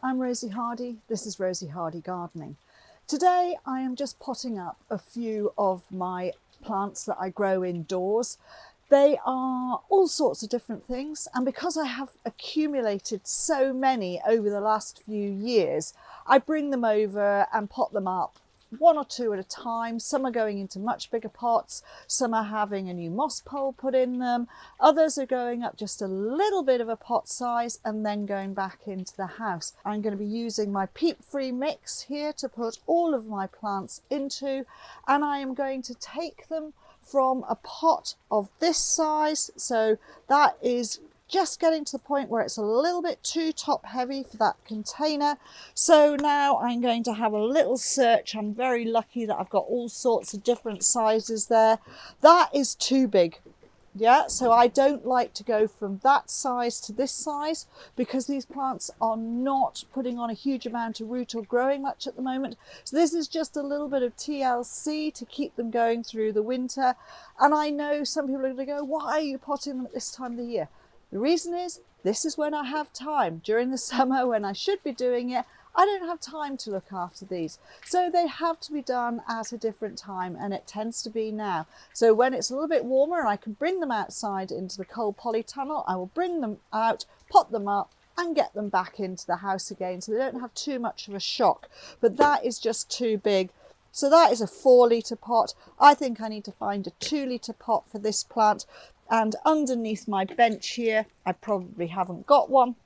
I'm Rosie Hardy. This is Rosie Hardy Gardening. Today I am just potting up a few of my plants that I grow indoors. They are all sorts of different things, and because I have accumulated so many over the last few years, I bring them over and pot them up one or two at a time. Some are going into much bigger pots, some are having a new moss pole put in them, others are going up just a little bit of a pot size and then going back into the house. I'm going to be using my peat-free mix here to put all of my plants into, and I am going to take them from a pot of this size, so that is just getting to the point where it's a little bit too top heavy for that container. So now I'm going to have a little search. I'm very lucky that I've got all sorts of different sizes there. That is too big. Yeah, so I don't like to go from that size to this size because these plants are not putting on a huge amount of root or growing much at the moment. So this is just a little bit of TLC to keep them going through the winter. And I know some people are going to go, why are you potting them at this time of the year? The reason is, this is when I have time. During the summer when I should be doing it, I don't have time to look after these. So they have to be done at a different time, and it tends to be now. So when it's a little bit warmer and I can bring them outside into the cold polytunnel, I will bring them out, pot them up and get them back into the house again so they don't have too much of a shock. But that is just too big. So that is a 4-litre pot. I think I need to find a 2-litre pot for this plant. And underneath my bench here, I probably haven't got one,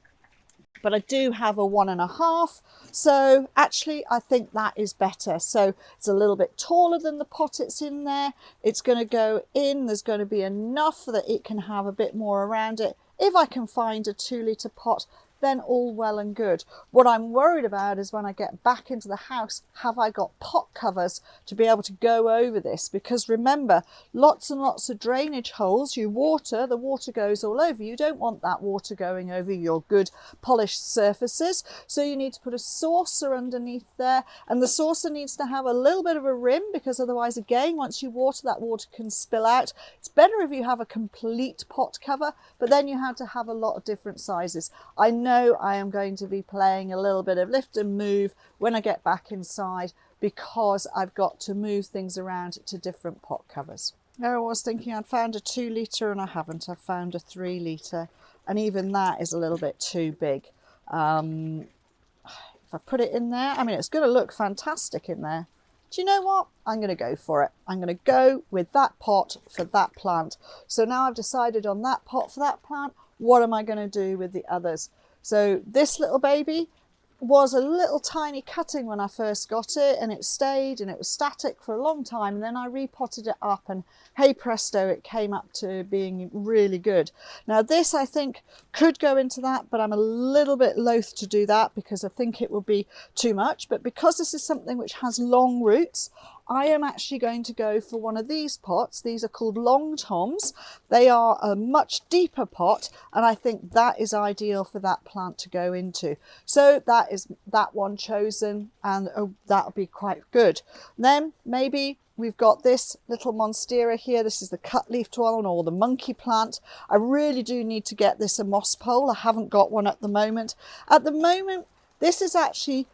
but I do have a 1.5. So actually I think that is better. So it's a little bit taller than the pot it's in there. It's going to go in. There's going to be enough that it can have a bit more around it. If I can find a 2-litre pot, then all well and good. What I'm worried about is when I get back into the house, have I got pot covers to be able to go over this? Because remember, lots and lots of drainage holes, you water, the water goes all over. You don't want that water going over your good polished surfaces. So you need to put a saucer underneath there, and the saucer needs to have a little bit of a rim because otherwise, again, once you water, that water can spill out. It's better if you have a complete pot cover, but then you have to have a lot of different sizes. I know I am going to be playing a little bit of lift and move when I get back inside because I've got to move things around to different pot covers. Now I was thinking I'd found a 2-litre and I haven't. I've found a 3-litre, and even that is a little bit too big. If I put it in there, I mean, it's going to look fantastic in there. Do you know what? I'm going to go for it. I'm going to go with that pot for that plant. So now I've decided on that pot for that plant. What am I going to do with the others? So this little baby was a little tiny cutting when I first got it, and it stayed and it was static for a long time, and then I repotted it up and hey presto, it came up to being really good. Now this I think could go into that, but I'm a little bit loath to do that because I think it will be too much. But because this is something which has long roots, I am actually going to go for one of these pots. These are called long toms. They are a much deeper pot, and I think that is ideal for that plant to go into. So that is that one chosen, and that'll be quite good. Then maybe we've got this little Monstera here. This is the cut-leafed one, or the monkey plant. I really do need to get this a moss pole. I haven't got one at the moment. At the moment, this is actually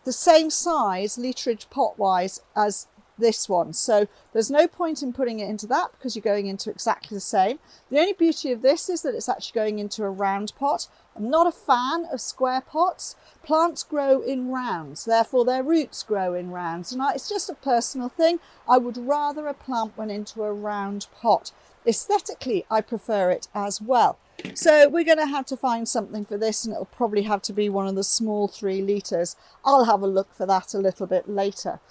the same size literage pot wise as this one, so there's no point in putting it into that because you're going into exactly the same. The only beauty of this is that it's actually going into a round pot. I'm not a fan of square pots. Plants grow in rounds, therefore their roots grow in rounds, and it's just a personal thing. I would rather a plant went into a round pot. Aesthetically, I prefer it as well. So we're going to have to find something for this, and it'll probably have to be one of the small 3 litres. I'll have a look for that a little bit later.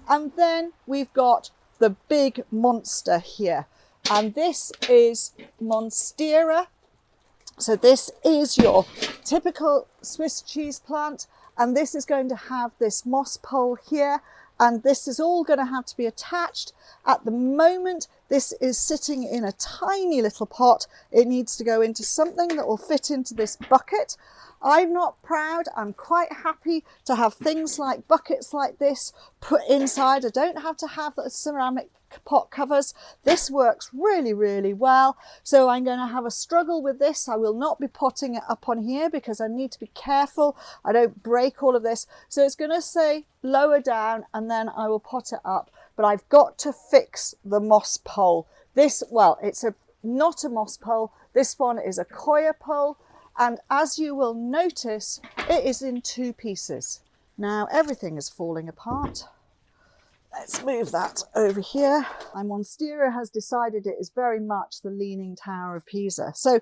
And then we've got the big monster here, and this is Monstera. So this is your typical Swiss cheese plant, and this is going to have this moss pole here, and this is all going to have to be attached. At the moment, this is sitting in a tiny little pot. It needs to go into something that will fit into this bucket. I'm not proud. I'm quite happy to have things like buckets like this put inside. I don't have to have the ceramic pot covers. This works really, really well. So I'm going to have a struggle with this. I will not be potting it up on here because I need to be careful I don't break all of this. So it's going to say lower down and then I will pot it up. But I've got to fix the moss pole. This, well, it's not a moss pole. This one is a coir pole. And as you will notice, it is in two pieces. Now everything is falling apart. Let's move that over here. My Monstera has decided it is very much the Leaning Tower of Pisa. So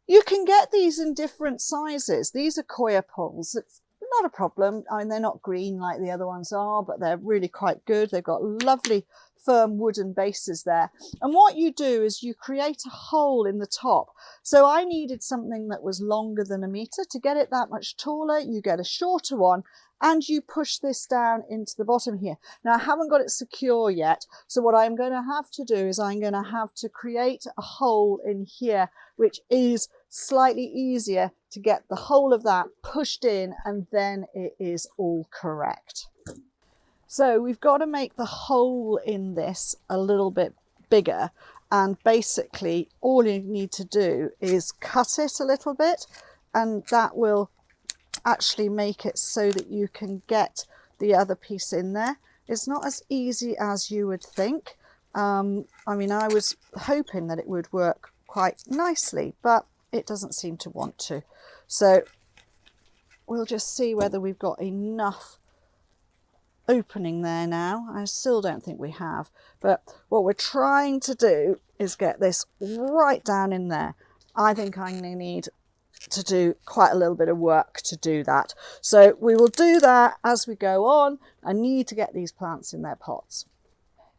you can get these in different sizes. These are coir poles. It's not a problem. I mean, they're not green like the other ones are, but they're really quite good. They've got lovely firm wooden bases there. And what you do is you create a hole in the top. So I needed something that was longer than 1 meter. To get it that much taller, you get a shorter one and you push this down into the bottom here. Now I haven't got it secure yet. So what I'm going to have to do is I'm going to have to create a hole in here, which is slightly easier to get the whole of that pushed in, and then it is all correct. So we've got to make the hole in this a little bit bigger, and basically all you need to do is cut it a little bit, and that will actually make it so that you can get the other piece in there. It's not as easy as you would think. I mean, I was hoping that it would work quite nicely, but it doesn't seem to want to. So we'll just see whether we've got enough opening there now. I still don't think we have, but what we're trying to do is get this right down in there. I think I'm going to need to do quite a little bit of work to do that. So we will do that as we go on. I need to get these plants in their pots.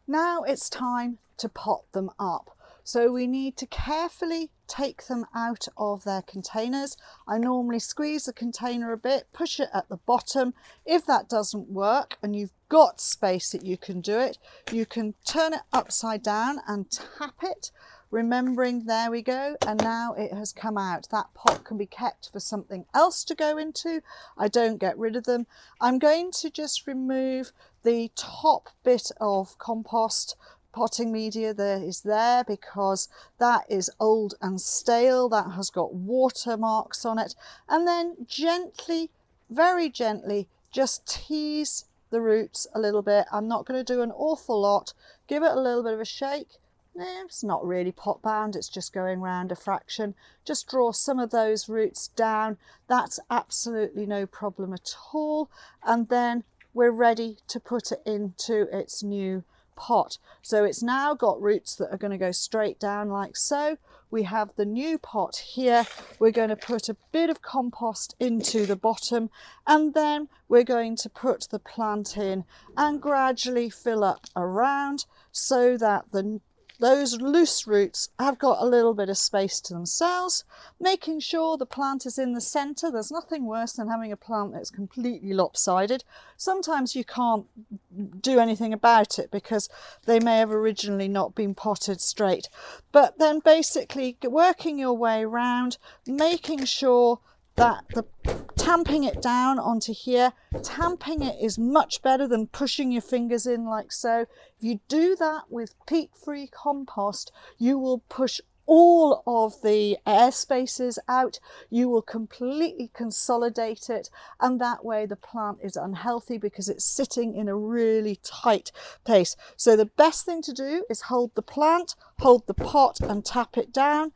Now it's time to pot them up. So we need to carefully take them out of their containers. I normally squeeze the container a bit, push it at the bottom. If that doesn't work and you've got space that you can do it, you can turn it upside down and tap it, remembering, there we go, and now it has come out. That pot can be kept for something else to go into. I don't get rid of them. I'm going to just remove the top bit of compost potting media that is there, because that is old and stale. That has got watermarks on it. And then gently, very gently, just tease the roots a little bit. I'm not going to do an awful lot. Give it a little bit of a shake. It's not really pot bound, it's just going round a fraction. Just draw some of those roots down. That's absolutely no problem at all. And then we're ready to put it into its new pot. So it's now got roots that are going to go straight down like so. We have the new pot here. We're going to put a bit of compost into the bottom, and then we're going to put the plant in and gradually fill up around so that those loose roots have got a little bit of space to themselves, making sure the plant is in the centre. There's nothing worse than having a plant that's completely lopsided. Sometimes you can't do anything about it because they may have originally not been potted straight. But then basically working your way around, making sure that tamping it down onto here. Tamping it is much better than pushing your fingers in like so. If you do that with peat-free compost, you will push all of the air spaces out. You will completely consolidate it, and that way the plant is unhealthy because it's sitting in a really tight place. So the best thing to do is hold the plant, hold the pot and tap it down.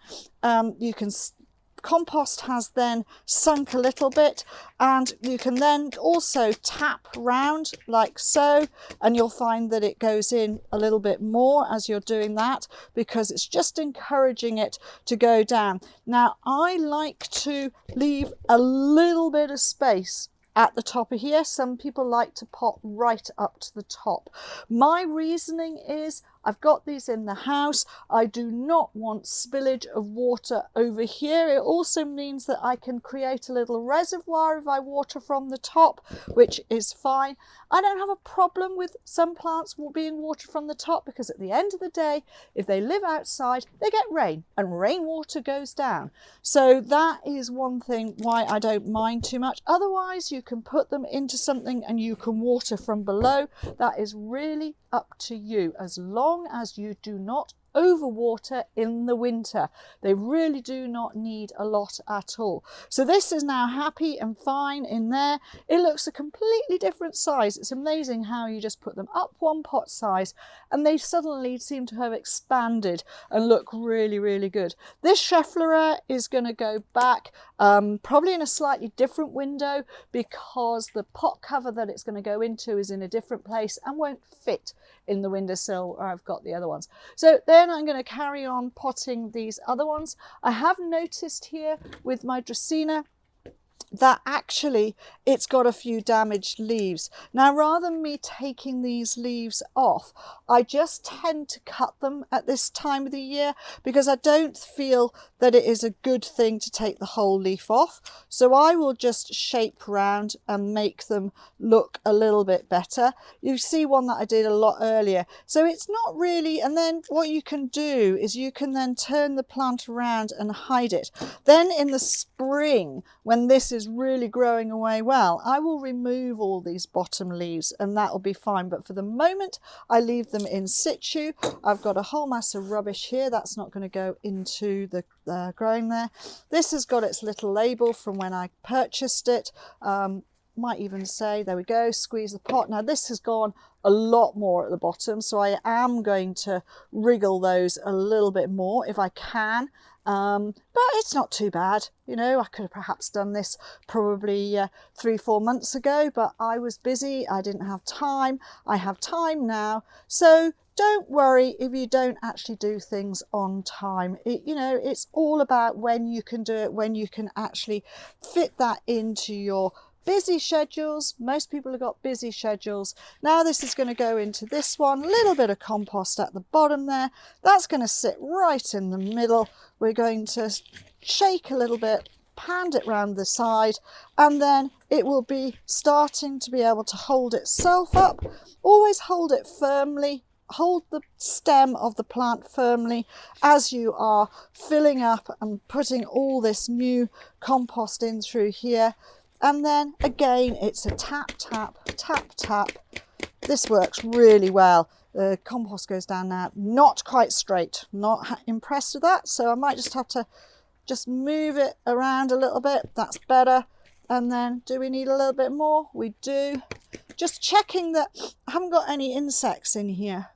Compost has then sunk a little bit, and you can then also tap round like so, and you'll find that it goes in a little bit more as you're doing that, because it's just encouraging it to go down. Now I like to leave a little bit of space at the top of here. Some people like to pot right up to the top. My reasoning is I've got these in the house. I do not want spillage of water over here. It also means that I can create a little reservoir if I water from the top, which is fine. I don't have a problem with some plants being watered from the top, because at the end of the day, if they live outside, they get rain and rainwater goes down. So that is one thing why I don't mind too much. Otherwise, you can put them into something and you can water from below. That is really up to you, as long as you do not overwater in the winter. They really do not need a lot at all. So this is now happy and fine in there. It looks a completely different size. It's amazing how you just put them up one pot size and they suddenly seem to have expanded and look really, really good. This Schefflera is going to go back probably in a slightly different window, because the pot cover that it's going to go into is in a different place and won't fit in the windowsill where I've got the other ones. So then I'm going to carry on potting these other ones. I have noticed here with my Dracaena that actually it's got a few damaged leaves. Now, rather than me taking these leaves off, I just tend to cut them at this time of the year, because I don't feel that it is a good thing to take the whole leaf off. So I will just shape round and make them look a little bit better. You see one that I did a lot earlier. So it's not really, and then what you can do is you can then turn the plant around and hide it. Then in the spring, when this is really growing away well, I will remove all these bottom leaves and that will be fine. But for the moment, I leave them in situ. I've got a whole mass of rubbish here. That's not going to go into the growing there. This has got its little label from when I purchased it. Might even say, there we go, squeeze the pot. Now this has gone a lot more at the bottom, so I am going to wriggle those a little bit more if I can. But it's not too bad. You know, I could have perhaps done this probably 3-4 months ago, but I was busy. I didn't have time. I have time now. So don't worry if you don't actually do things on time. You know, it's all about when you can do it, when you can actually fit that into your busy schedules. Most people have got busy schedules. Now this is going to go into this one, a little bit of compost at the bottom there. That's going to sit right in the middle. We're going to shake a little bit, hand it round the side, and then it will be starting to be able to hold itself up. Always hold it firmly. Hold the stem of the plant firmly as you are filling up and putting all this new compost in through here. And then again, it's a tap, tap, tap, tap. This works really well. The compost goes down now, not quite straight. Not impressed with that. So I might just have to just move it around a little bit. That's better. And then do we need a little bit more? We do. Just checking that I haven't got any insects in here,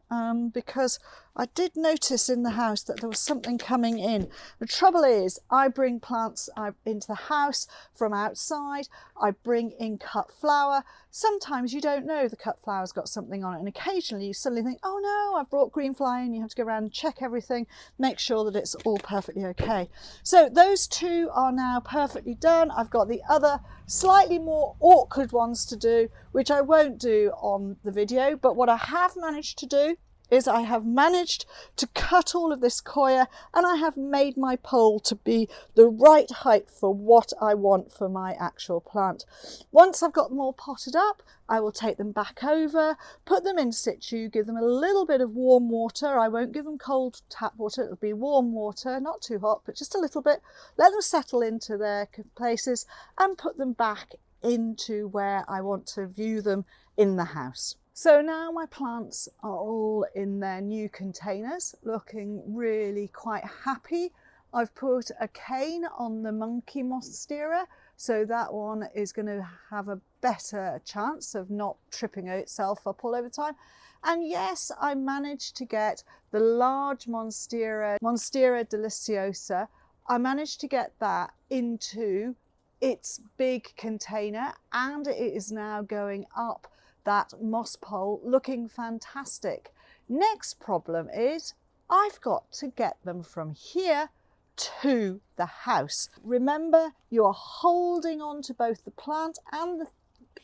because I did notice in the house that there was something coming in. The trouble is, I bring plants into the house from outside. I bring in cut flower. Sometimes you don't know the cut flower's got something on it, and occasionally you suddenly think, oh no, I've brought green fly in. You have to go around and check everything, make sure that it's all perfectly okay. So those two are now perfectly done. I've got the other slightly more awkward ones to do, which I won't do on the video, but what I have managed to do is I have managed to cut all of this coir, and I have made my pole to be the right height for what I want for my actual plant. Once I've got them all potted up, I will take them back over, put them in situ, give them a little bit of warm water. I won't give them cold tap water, it'll be warm water, not too hot, but just a little bit. Let them settle into their places and put them back into where I want to view them in the house. So now my plants are all in their new containers, looking really quite happy. I've put a cane on the monkey Monstera, so that one is going to have a better chance of not tripping itself up all over the time. And yes, I managed to get the large Monstera deliciosa. I managed to get that into its big container, and it is now going up that moss pole looking fantastic. Next problem is I've got to get them from here to the house. Remember, you are holding on to both the plant and the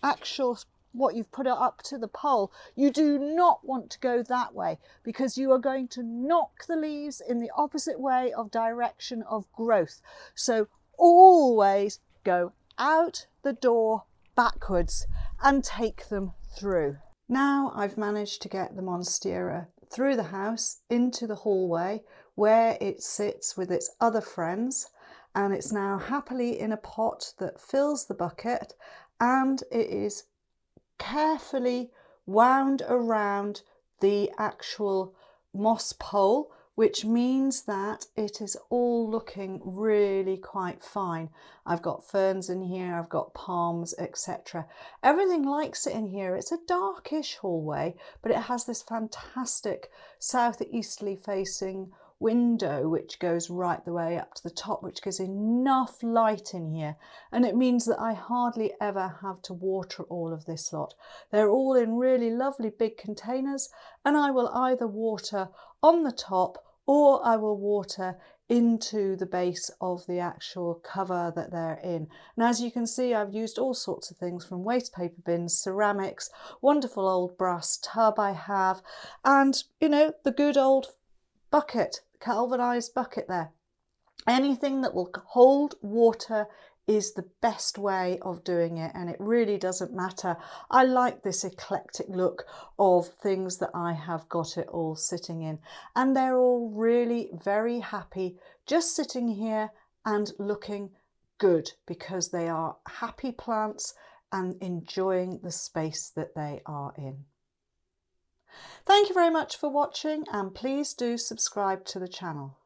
actual what you've put up to the pole. You do not want to go that way because you are going to knock the leaves in the opposite way of direction of growth. So always go out the door backwards and take them through. Now I've managed to get the Monstera through the house into the hallway where it sits with its other friends, and it's now happily in a pot that fills the bucket, and it is carefully wound around the actual moss pole, which means that it is all looking really quite fine. I've got ferns in here, I've got palms, etc. Everything likes it in here. It's a darkish hallway, but it has this fantastic southeasterly facing window which goes right the way up to the top, which gives enough light in here, and it means that I hardly ever have to water all of this lot. They're all in really lovely big containers, and I will either water on the top or I will water into the base of the actual cover that they're in. And as you can see, I've used all sorts of things from waste paper bins, ceramics, wonderful old brass tub I have, and you know, the good old bucket, galvanized bucket there. Anything that will hold water is the best way of doing it, and it really doesn't matter. I like this eclectic look of things that I have got it all sitting in, and they're all really very happy just sitting here and looking good because they are happy plants and enjoying the space that they are in. Thank you very much for watching, and please do subscribe to the channel.